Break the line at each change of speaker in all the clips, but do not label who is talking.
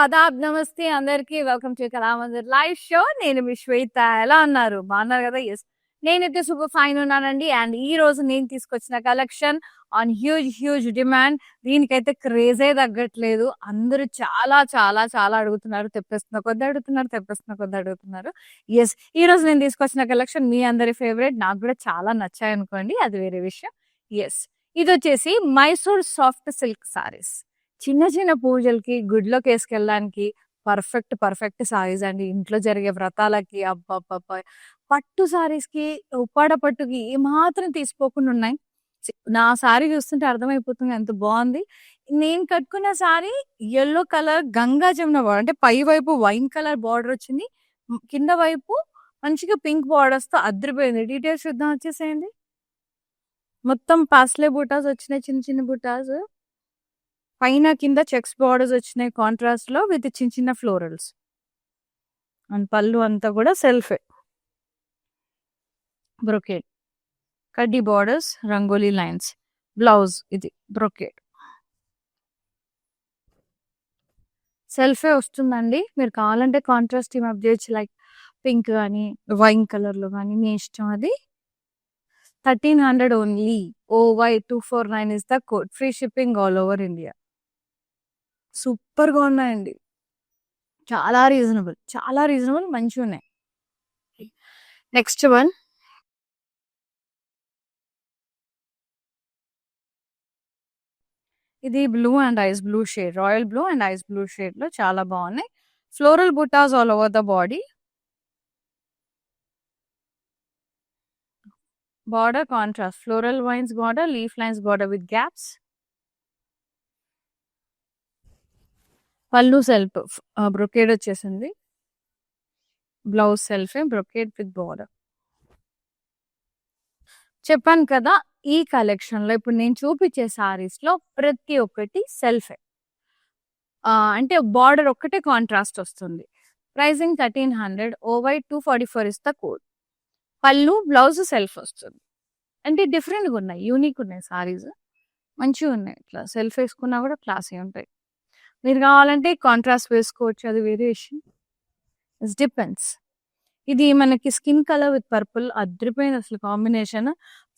ఆదాబ్, నమస్తే అందరికి. Welcome to Kalamandir live show. నేను మీ శ్వేత. ఎలా ఉన్నారు? బాగున్నారు కదా? ఎస్, నేనైతే సూపర్ ఫైన్ ఉన్నానండి. అండ్ ఈ రోజు నేను తీసుకొచ్చిన కలెక్షన్ ఆన్ హ్యూజ్ డిమాండ్. దీనికైతే క్రేజే తగ్గట్లేదు. అందరూ చాలా చాలా చాలా అడుగుతున్నారు, తెప్పిస్తున్న కొద్ది అడుగుతున్నారు, తెప్పిస్తున్న కొద్ది అడుగుతున్నారు. ఎస్, ఈ రోజు నేను తీసుకొచ్చిన కలెక్షన్ మీ అందరి ఫేవరెట్. నాకు కూడా చాలా నచ్చాయి అనుకోండి, అది వేరే విషయం. ఎస్, ఇది వచ్చేసి మైసూర్ సాఫ్ట్ సిల్క్ సారీస్. చిన్న చిన్న పూజలకి, గుడిలోకేసుకెళ్ళడానికి పర్ఫెక్ట్ సారీస్ అండి. ఇంట్లో జరిగే వ్రతాలకి అబ్బబ్బబ్బా! పట్టు సారీస్‌కి, ఉప్పాడ పట్టుకి ఏమాత్రం తీసిపోకుండా ఉన్నాయి. నా సారీ చూస్తుంటే అర్థమైపోతుంది ఎంత బావుంది. నేను కట్టుకున్న sorry yellow colour Ganga Jamuna border, అంటే పై వైపు వైన్ కలర్ బార్డర్ వచ్చింది. కింద వైపు మంచిగా పింక్ బార్డర్స్‌తో అదిరిపోయింది. డీటెయిల్స్ చూద్దాం, వచ్చేసేయండి. మొత్తం పాస్లే బూటాస్ వచ్చినాయి, చిన్న చిన్న బూటాస్. పైన కింద చెక్స్ బార్డర్స్ వచ్చినాయి కాంట్రాస్ట్ లో విత్ చిన్న చిన్న ఫ్లోరల్స్. అండ్ పళ్ళు అంతా కూడా సెల్ఫే. బ్రొకేడ్, కడ్డీ బార్డర్స్, రంగోలీ లైన్స్. బ్లౌజ్ ఇది బ్రొకేడ్, సెల్ఫే వస్తుందండి. మీరు కావాలంటే కాంట్రాస్ట్ టీమ్ అప్ చేయొచ్చు, లైక్ పింక్ కానీ వైన్ కలర్ లో కానీ, మీ ఇష్టం అది. 1300 only. OY249 is the code. Free shipping all over India. Super గా ఉన్నాయండి, చాలా రీజనబుల్, మంచిగా ఉన్నాయి. నెక్స్ట్ వన్, ఇది blue and ice blue shade, royal blue and ice blue shade లో చాలా బాగున్నాయి. Floral butas all over the body. Border contrast, floral vines border, leaf lines border with gaps. పళ్ళు సెల్ఫ్ బ్రొకేడ్ వచ్చేసింది. Blouse self brocade with border. చెప్పాను కదా, ఈ collection లో ఇప్పుడు నేను చూపించే సారీస్ లో ప్రతి ఒక్కటి సెల్ఫే. అంటే బార్డర్ ఒక్కటే కాంట్రాస్ట్ వస్తుంది. Pricing 1300. OY244 is the code. పళ్ళు బ్లౌజ్ సెల్ఫ్ వస్తుంది. అంటే డిఫరెంట్గా ఉన్నాయి, యూనిక్ ఉన్నాయి సారీస్, మంచిగా ఉన్నాయి. ఇట్లా సెల్ఫ్ వేసుకున్నా కూడా క్లాసీ ఉంటాయి. మీరు కావాలంటే కాంట్రాస్ట్ వేసుకోవచ్చు, అది వేరే విషయం. It's depends. ఇది మనకి స్కిన్ కలర్ విత్ పర్పుల్ అద్రిపోయింది అసలు కాంబినేషన్.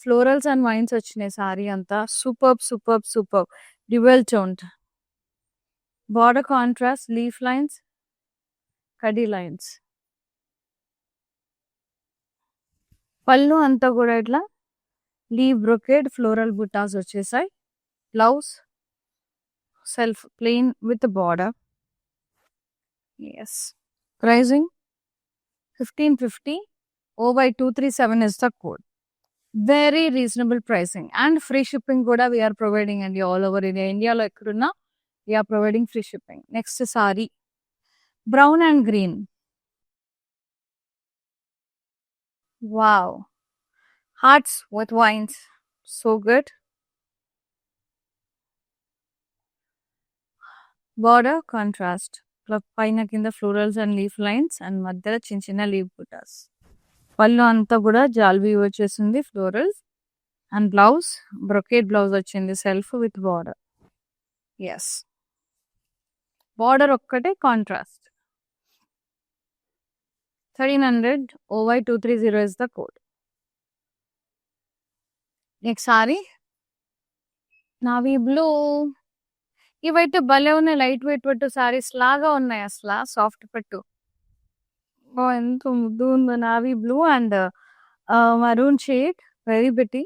ఫ్లోరల్స్ అండ్ వైన్స్ వచ్చినాయి సారీ అంతా. Super dual tone. Border contrast, leaf lines, కడీ లైన్స్. పళ్ళు అంతా కూడా ఇట్లా లీవ్ బ్రొకేడ్ ఫ్లోరల్ బుటాస్ వచ్చేసాయి. Blouse self plain with border. Yes, pricing 1550. OY237 is the code. Very reasonable pricing and free shipping కూడా we are providing అండి all over India. ఇండియాలో ఎక్కడున్నా we are providing free shipping. Next saree, brown and green. Wow, hearts with vines, so good. Border contrast, పైన కింద florals and leaf lines and మధ్యలో చిన్న చిన్న leave బుటాస్. పళ్ళు అంతా కూడా జాల్బీ వచ్చేసింది florals. And blouse brocade blouse వచ్చింది self with border. Yes, border ఒక్కటే contrast. 1300. OY230 is the code. Next sari navy blue. ఇవైతే భలే ఉన్నాయి, లైట్ వెయిట్ పట్టు సారీస్ లాగా ఉన్నాయి. అసలు సాఫ్ట్ పట్టు ఎంత ముద్దు ఉందో. Navy blue and maroon shade, very pretty.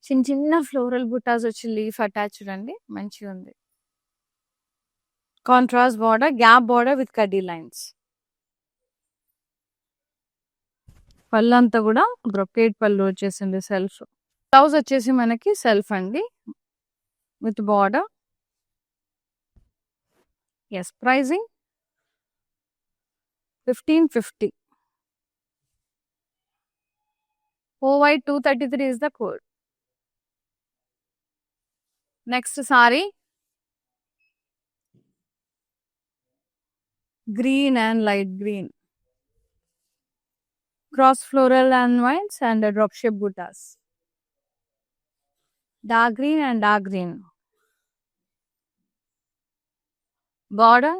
చిన్న చిన్న ఫ్లోరల్ బుటాస్ వచ్చి లీఫ్ అటాచ్డ్ అండి, మంచిగా ఉంది. Contrast border, gap border with కడ్డీ లైన్స్. పళ్ళు అంతా కూడా బ్రొకేడ్ పళ్ళు వచ్చేసింది సెల్ఫ్. బ్లౌజ్ వచ్చేసి మనకి సెల్ఫ్ అండి with border. Yes, pricing 1550. OY233 is the code. Next saree, green and light green, cross floral and vines and a drop shape buttas. Dark green and dark green. Border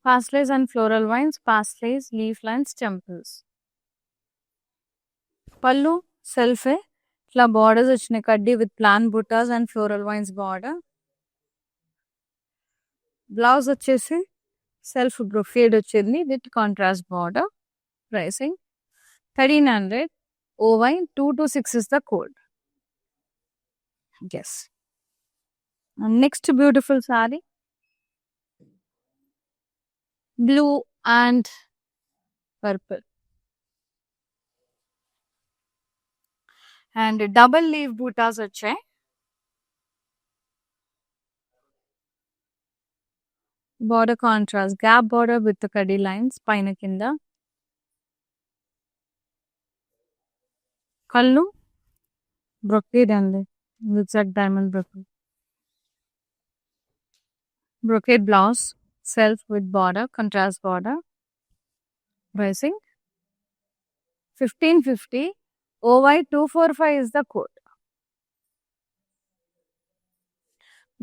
paisleys and floral vines, paisleys, leaf lines, temples. పళ్ళు సెల్ఫే ఇట్లా borders వచ్చినాయి కడ్డీ with plain butas and floral vines border. Blouse వచ్చేసి self brocade వచ్చింది with contrast border. Pricing 1300. OY 226 is the code. Yes. And next beautiful saree, blue and purple. And double leaf bootas వచ్చాయి. Border contrast, gap border with the కడ్డీ lines పైన కింద. కళ్ళు brocade అండి, zigzag diamond brocade. Brocade blouse, self with border, contrast border. Pricing 1550. OY 245 is the code.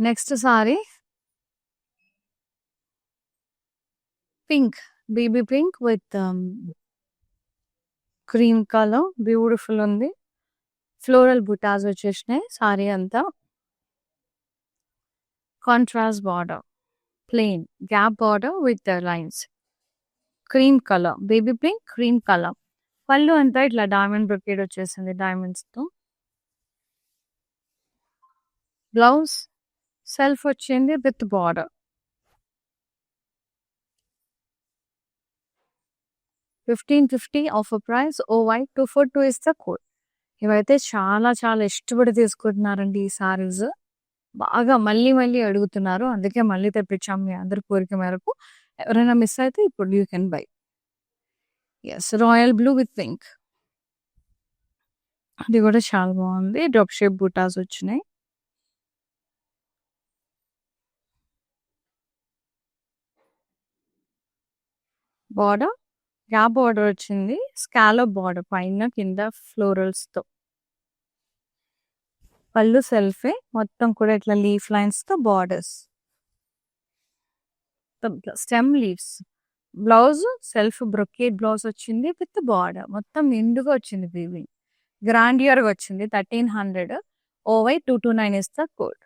Next saree, pink, baby pink with cream color, beautiful ఉంది. Floral butas వచ్చేసినాయి sorry అంతా. Contrast border, plain gap border with the lines, cream colour, baby pink cream colour. పళ్ళు అంతా ఇట్లా diamond brocade వచ్చేసింది diamonds తో. Blouse self వచ్చింది with border. 1550 offer price. OY 242 is the code. ఇవైతే చాలా చాలా ఇష్టపడి తీసుకుంటున్నారండి ఈ సారీస్. బాగా మళ్ళీ మళ్ళీ అడుగుతున్నారు, అందుకే మళ్ళీ తెప్పించాం మీ అందరి కోరిక మేరకు. ఎవరైనా మిస్ అయితే ఇప్పుడు you can buy. Yes, royal blue with pink, అది కూడా చాలా బాగుంది. డ్రాప్ షేప్ బూటాస్ వచ్చినాయి. బార్డర్ గ్యాప్ బార్డర్ వచ్చింది, స్కాలప్ బార్డర్ పైన కింద ఫ్లోరల్స్ తో. పళ్ళు సెల్ఫే, మొత్తం కూడా ఇట్లా లీఫ్ లైన్స్ తో borders, stem leaves. Blouse self brocade blouse వచ్చింది విత్ బార్డర్, మొత్తం నిండుగా వచ్చింది వీవింగ్, గ్రాండియర్ గా వచ్చింది. 1300. OY 229 is the code.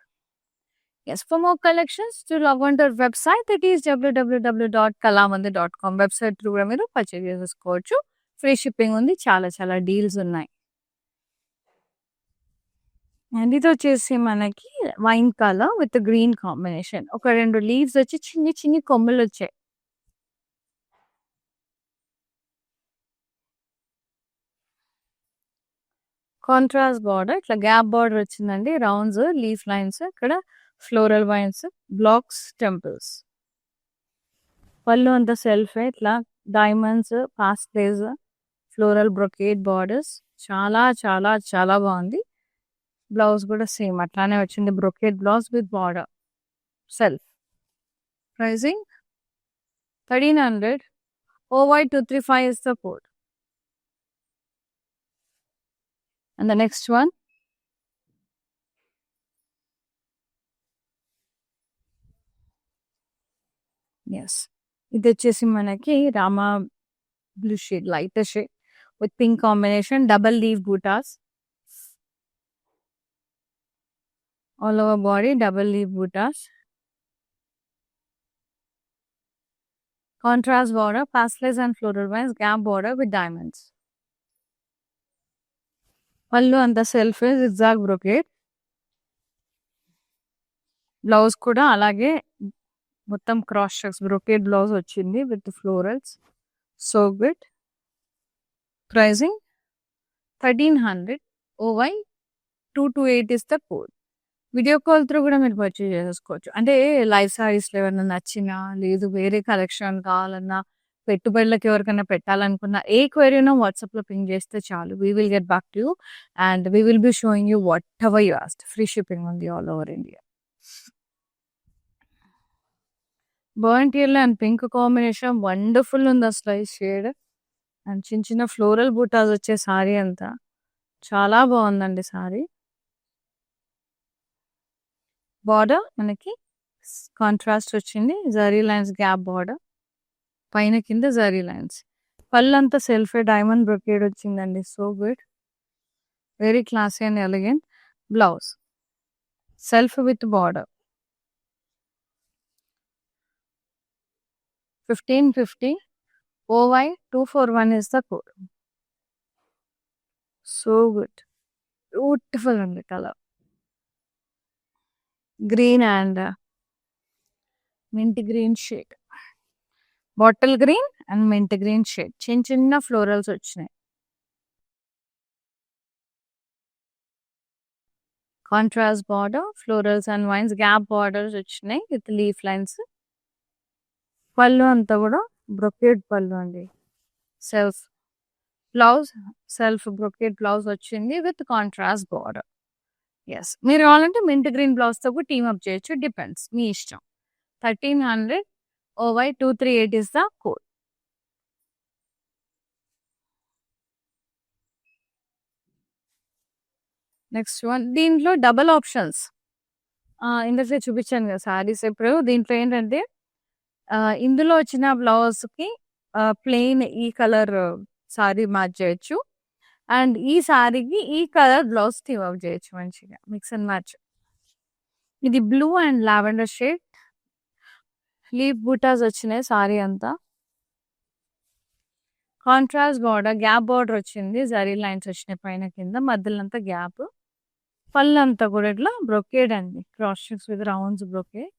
Yes, for more collections to log on to our website, that is www.kalamandir.com. Website through కూడా మీరు purchase చేసుకోవచ్చు. Free shipping ఉంది, చాలా చాలా డీల్స్ ఉన్నాయి. అండ్ ఇది వచ్చేసి మనకి wine colour with green combination. ఒక 2 లీవ్స్ వచ్చి చిన్ని చిన్ని కొమ్మలు వచ్చాయి. కాంట్రాస్ట్ బార్డర్, ఇట్లా గ్యాప్ బార్డర్ వచ్చిందండి, రౌండ్స్ లీఫ్ లైన్స్, ఇక్కడ ఫ్లోరల్ వైన్స్, బ్లాక్స్, టెంపుల్స్. పళ్ళు అంతా సెల్ఫ్ ఇట్లా diamonds, paisleys, floral brocade borders. చాలా చాలా చాలా బాగుంది. బ్లౌజ్ కూడా సేమ్ అట్లానే వచ్చింది, brocade blouse with border, self. Pricing 1300. OY 235 is the code. And the next one, yes, ఇది వచ్చేసి మనకి Rama blue shade, lighter shade with pink combination, double leave buttas, all over body, double leaf bootas. Contrast border, pastelis and floral vines, gap border with diamonds. Pallu and the self is zigzag brocade. Blouse kuda alage మొత్తం cross checks brocade blouse వచ్చింది with florals. So good. Pricing 1300. OY 228 is the code. Video call through కూడా మీరు purchase చేసుకోవచ్చు. అంటే live సారీస్లో ఏమైనా నచ్చినా, లేదు వేరే కలెక్షన్ కావాలన్నా, పెట్టుబడులకు ఎవరికైనా పెట్టాలనుకున్నా, ఏ క్వైరీనో వాట్సాప్లో పింగ్ చేస్తే చాలు. We will get back to you and we will be showing you whatever you asked. Free shipping ఉంది all over India. Burnt yellow and pink combination wonderful ఉంది అసలు ఈ షేడ్. అండ్ చిన్న చిన్న ఫ్లోరల్ బూటాస్ వచ్చే sorry అంతా చాలా బాగుందండి సారీ. బార్డర్ మనకి కాంట్రాస్ట్ వచ్చింది, జరీ లైన్స్ గ్యాప్ బార్డర్. పైన కింద జరీ లైన్స్. పళ్ళంతా సెల్ఫే డైమండ్ బ్రొకేడ్ వచ్చిందండి. So good. Very classy and elegant. Blouse self with border. 1550 OY 241 is the code. So good. Beautiful అండి colour. Green and mint green shade. Bottle green and mint green shade. చిన్న చిన్న florals వచ్చినాయి. Contrast border, florals and wines, gap borders వచ్చినాయి with leaf lines. పళ్ళు అంతా కూడా brocade పళ్ళు అండి. Self blouse, self brocade blouse వచ్చింది విత్ కాంట్రాస్ట్ బార్డర్. ఎస్, మీరు కావాలంటే మింట్ గ్రీన్ బ్లౌజ్తో కూడా టీమ్ అప్ చేయొచ్చు. డిపెండ్స్, మీ ఇష్టం. 1300 OY 238 is the code. Next one, దీంట్లో డబల్ ఆప్షన్స్. ఇందులో చూపించాను కదా శారీస్. ఇప్పుడు దీంట్లో ఏంటంటే ఇందులో వచ్చిన బ్లౌజ్కి ప్లెయిన్ ఈ కలర్ శారీ మ్యాచ్ చేయొచ్చు. అండ్ ఈ శారీకి ఈ కలర్ బ్లౌజ్ టీమ్ అప్ చేయొచ్చు మంచిగా. Mix and match. ఇది blue and lavender shade. Leaf butas వచ్చినాయి సారీ అంతా. కాంట్రాస్ట్ బార్డర్, గ్యాప్ బార్డర్ వచ్చింది. జరీ లైన్స్ వచ్చినాయి పైన కింద, మధ్యలో అంతా గ్యాప్. పళ్ళు అంతా కూడా ఇట్లా బ్రొకేడ్ అండి. Cross checks with rounds brocade.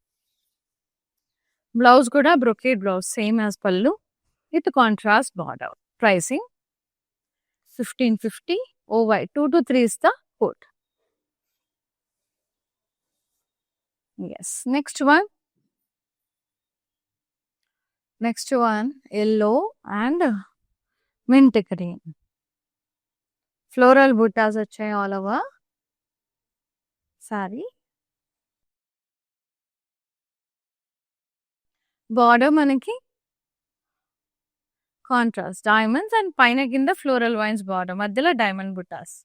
Blouse కూడా బ్రొకేడ్ బ్లౌజ్, సేమ్ యాజ్ పళ్ళు with contrast border. Pricing 1550 OY 223 is the code. Yes, next one. Next one, yellow and mint green. Floral buttas వచ్చాయి all over saree. Border మనకి contrast diamonds and పైన కింద floral vines border, మధ్యలో diamond బుటాస్.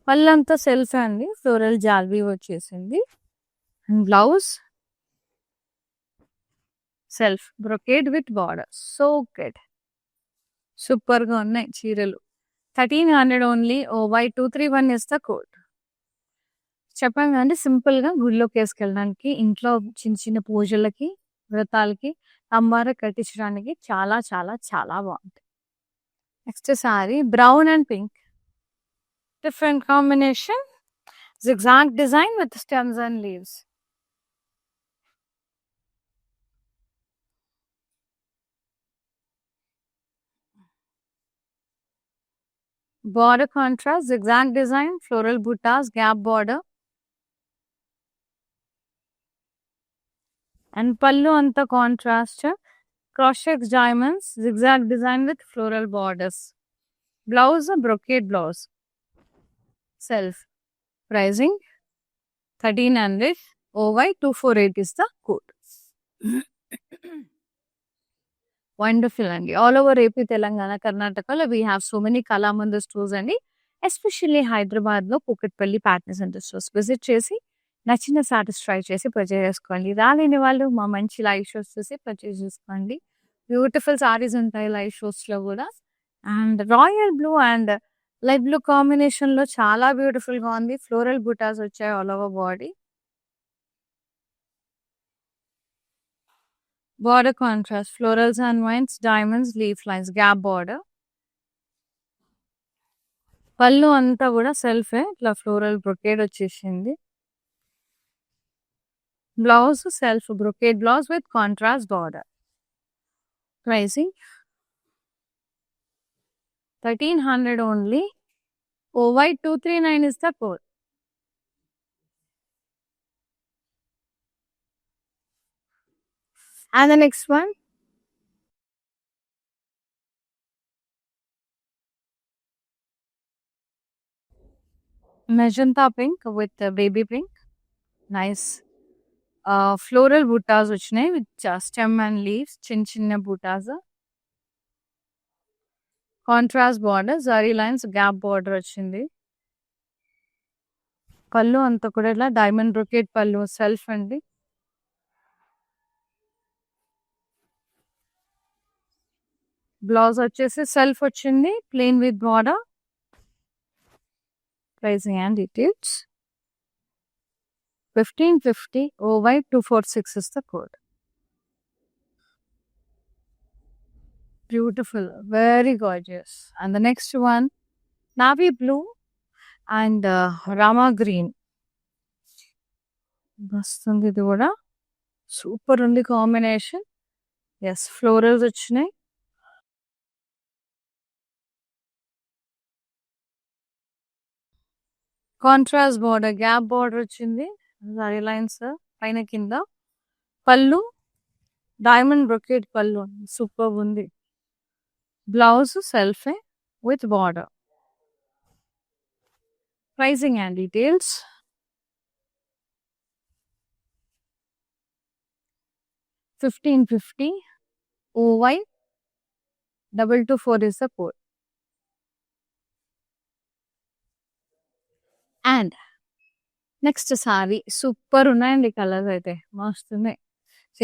పళ్ళంతా self అండి. Floral జాల్వీ వచ్చేసింది. And blouse self brocade with border. So good. సూపర్గా ఉన్నాయి చీరలు. 1300 only. OY 231 is the code. చెప్పాను కదండి, సింపుల్గా గుడిలోకి వేసుకెళ్ళడానికి, ఇంట్లో చిన్న చిన్న పూజలకి, వ్రతాలకి, అమ్మార కట్టించడానికి చాలా చాలా చాలా బాగుంటుంది. Next sorry brown and pink. Different combination. zigzag design with stems and leaves. Border contrast, zigzag design, floral buttas, gap border. And pallu anta contrast, cross checks diamonds, zigzag design with floral borders. Blouse, brocade blouse. Self. Pricing 1300. OY 248 is the code. Wonderful అండి. All over AP, Telangana, కర్ణాటకలో we have so many Kalamandir stores అండి. Especially హైదరాబాద్లో Kukatpally pattern centre stores visit చేసి నచ్చిన satisfy చేసి purchase చేసుకోండి. రాలేని వాళ్ళు మా మంచి లైవ్ షోస్ చూసి పర్చేజ్ చేసుకోండి. బ్యూటిఫుల్ సారీస్ ఉంటాయి లైవ్ షోస్లో కూడా. And royal blue and light blue కాంబినేషన్లో చాలా బ్యూటిఫుల్గా ఉంది. ఫ్లోరల్ బుటాస్ వచ్చాయి all over body. Border contrast, florals and vines, diamonds, leaf lines, gap border. పళ్ళు అంతా కూడా సెల్ఫే, ఇట్లా ఫ్లోరల్ బ్రొకేడ్ వచ్చేసింది. Blouse self brocade blouse with contrast border. Pricing 1300 only. OY 239 is the code. And the next one, magenta pink with baby pink. Nice. Floral buttas వచ్చినాయి with stem and leaves, చిన్న చిన్న buttas. Contrast border, zari lines, gap border వచ్చింది. పళ్ళు అంతా కూడా ఇలా diamond brocade పళ్ళు, self అండి. బ్లౌజ్ వచ్చేసి సెల్ఫ్ వచ్చింది plain with border. Pricing and details 1550 OY 246 is the code. Beautiful, very gorgeous. And the next one, navy blue and rama green. వస్తుంది ఇది కూడా సూపర్ ఉంది కాంబినేషన్. ఎస్ ఫ్లోరల్స్ వచ్చినాయి. Contrast border, gap border వచ్చింది. Zari lines పైన కింద. Pallu diamond brocade pallu super ఉంది. Blouse సెల్ఫే with border. Pricing and details 1550 OY 224 is the code. And next sari super ఉన్నాయండి. కలర్స్ అయితే మస్తు ఉన్నాయి. సో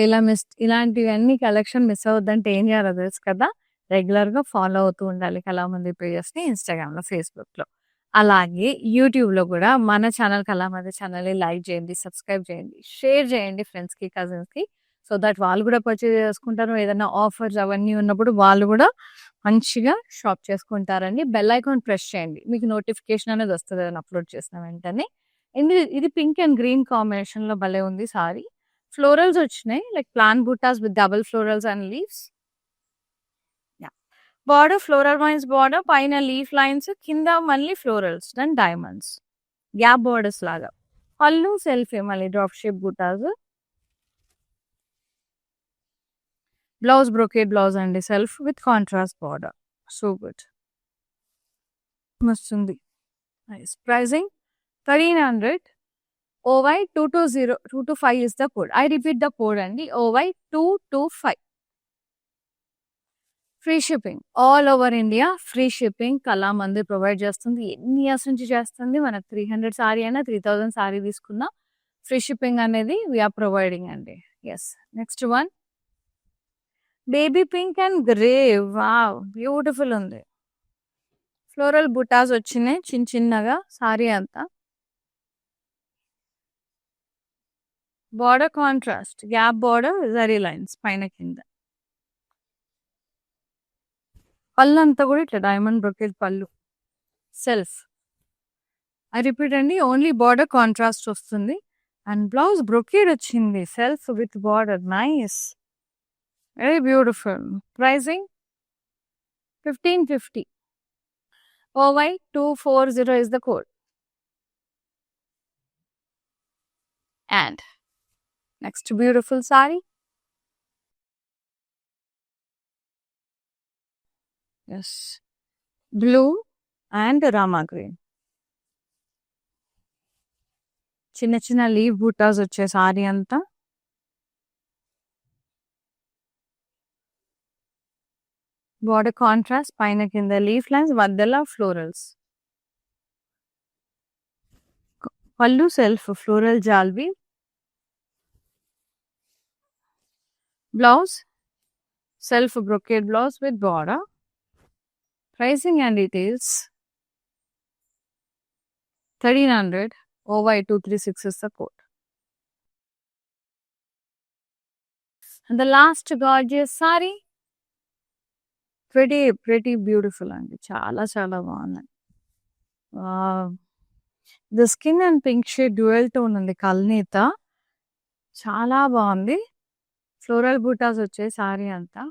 ఇలాంటివన్నీ కలెక్షన్ మిస్ అవుద్దంటే ఏం చేయాలో తెలుసు కదా. రెగ్యులర్గా ఫాలో అవుతూ ఉండాలి కళామందిర్ పేజెస్ని ఇన్స్టాగ్రామ్లో, ఫేస్బుక్లో. అలాగే యూట్యూబ్లో కూడా మన ఛానల్ కళామందిర్ ఛానల్ని లైక్ చేయండి, సబ్స్క్రైబ్ చేయండి, షేర్ చేయండి ఫ్రెండ్స్కి, కజిన్స్కి. సో దట్ వాళ్ళు కూడా పర్చేజ్ చేసుకుంటారు. ఏదైనా ఆఫర్స్ అవన్నీ ఉన్నప్పుడు వాళ్ళు కూడా మంచిగా షాప్ చేసుకుంటారండి. బెల్ ఐకాన్ ప్రెస్ చేయండి, మీకు నోటిఫికేషన్ అనేది వస్తుంది ఏదైనా అప్లోడ్ చేసిన వెంటనే. ఇది పింక్ అండ్ గ్రీన్ కాంబినేషన్లో భలే ఉంది సారీ. ఫ్లోరల్స్ వచ్చినాయి like plant butas with double florals and leaves. Border floral vines border, పైన లీఫ్ లైన్స్, కింద మళ్ళీ florals and diamonds gap borders లాగా. పళ్ళు సెల్ఫీ మళ్ళీ drop shape butas. Blouse brocade blouse అండి, self with contrast border. So good, వస్తుంది. Nice. Pricing 1300 OY 225 is the code. I repeat the code అండి, OY 225. Free shipping all over India. Free shipping Kalamandir provide చేస్తుంది. ఎన్ని years నుంచి చేస్తుంది. మనకు 300 sorry అయినా 3000 సారీ తీసుకున్నా ఫ్రీ షిప్పింగ్ అనేది వీఆర్ ప్రొవైడింగ్ అండి. Yes. Next one baby pink and grey. Wow, beautiful ఉంది. ఫ్లోరల్ బుటాస్ వచ్చినాయి చిన్న చిన్నగా సారీ అంతా. Border contrast, gap border, zari lines పైన కింద. పళ్ళు అంతా కూడా ఇట్లా డైమండ్ బ్రొకెట్ పళ్ళు సెల్ఫ్. ఐ రిపీట్ అండి, ఓన్లీ బార్డర్ కాంట్రాస్ట్ వస్తుంది. అండ్ బ్లౌజ్ బ్రొకెట్ వచ్చింది self with border. Nice, very beautiful. Pricing 1550 OY 240 is the code. And next beautiful saree. Yes, blue and rama green. చిన్న చిన్న leave buttas వచ్చే sorry అంతా. Border contrast, పైన కింద leaf lines, మధ్యలో florals. Pallu self floral జాల్వి. Blouse self brocade blouse with border. Pricing and details 1300 OY 236 is the code. And the last gorgeous saree, pretty beautiful అండి. చాలా చాలా బాగుంది. The skin and pink shade dual tone ఉంది, కల్నేత. చాలా బాగుంది. Floral buttas వచ్చాయి sorry అంతా.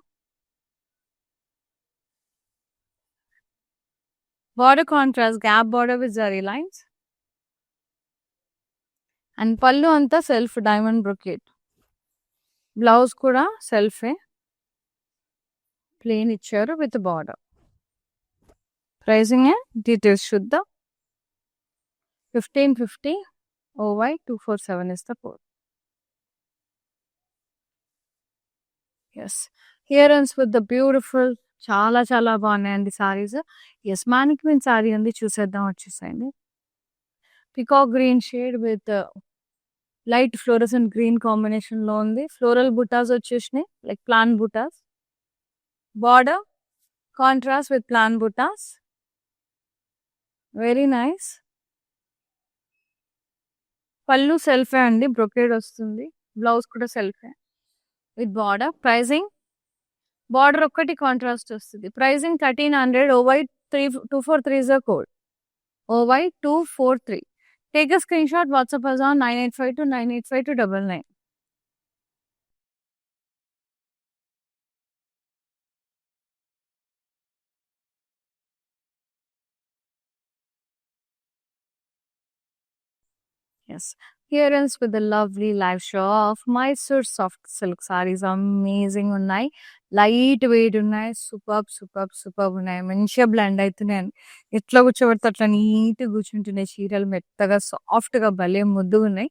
Border contrast, gap border with zari lines. And pallu anta self diamond brocade. Blouse kuda self plain icharu with border. Pricing details shuddha 1550 OY 247 is the code. Yes, here ends with the beautiful చాలా చాలా బాగున్నాయండి saris. Yes, మానిక్విన్ sari ఉంది, చూసేద్దాం. వచ్చేసాయండి peacock green shade with light fluorescent green combination లో ఉంది. Floral butas వచ్చేసినాయి like plant butas. Border contrast with plain butas, very nice. Pallu సెల్ఫే అండి, బ్రొకేడ్ వస్తుంది. బ్లౌజ్ కూడా సెల్ఫే విత్ బార్డర్. ప్రైజింగ్ బార్డర్ ఒక్కటి కాంట్రాస్ట్ వస్తుంది. Pricing 1300. OY 243 is a code. OY 243. Take a screenshot, WhatsApp us on 9852985299. Yes. Here ends with the lovely live show of Mysore soft silk sarees. Amazing ఉన్నాయి. Light weight ఉన్నాయి. Super ఉన్నాయి. మంచిగా blend అవుతున్నాయి. ఎట్లా కూర్చోబెడితే అట్లా neat కూర్చుంటున్నాయి. చీరలు మెత్తగా సాఫ్ట్గా భలే ముద్దుగా ఉన్నాయి.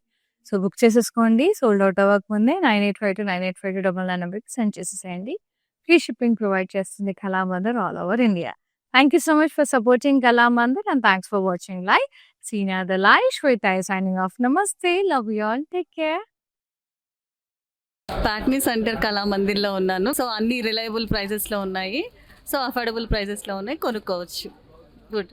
సో బుక్ చేసేసుకోండి. సోల్డ్ అవుట్ అవ్వకముందే 9852985299 నెంబర్కి సెండ్ చేసేసేయండి. ఫ్రీ షిప్పింగ్ ప్రొవైడ్ చేస్తుంది Kalamandir all over India. Thank you so much for supporting Kalamandir and thanks for watching live. See you in another live. Shweta is signing off. Namaste. Love you all. Take care.
Patny centre కళామందిర్లో ఉన్నాను. So అన్ని reliable ప్రైజెస్లో ఉన్నాయి. So affordable ప్రైజెస్లో ఉన్నాయి, కొనుక్కోవచ్చు. Good.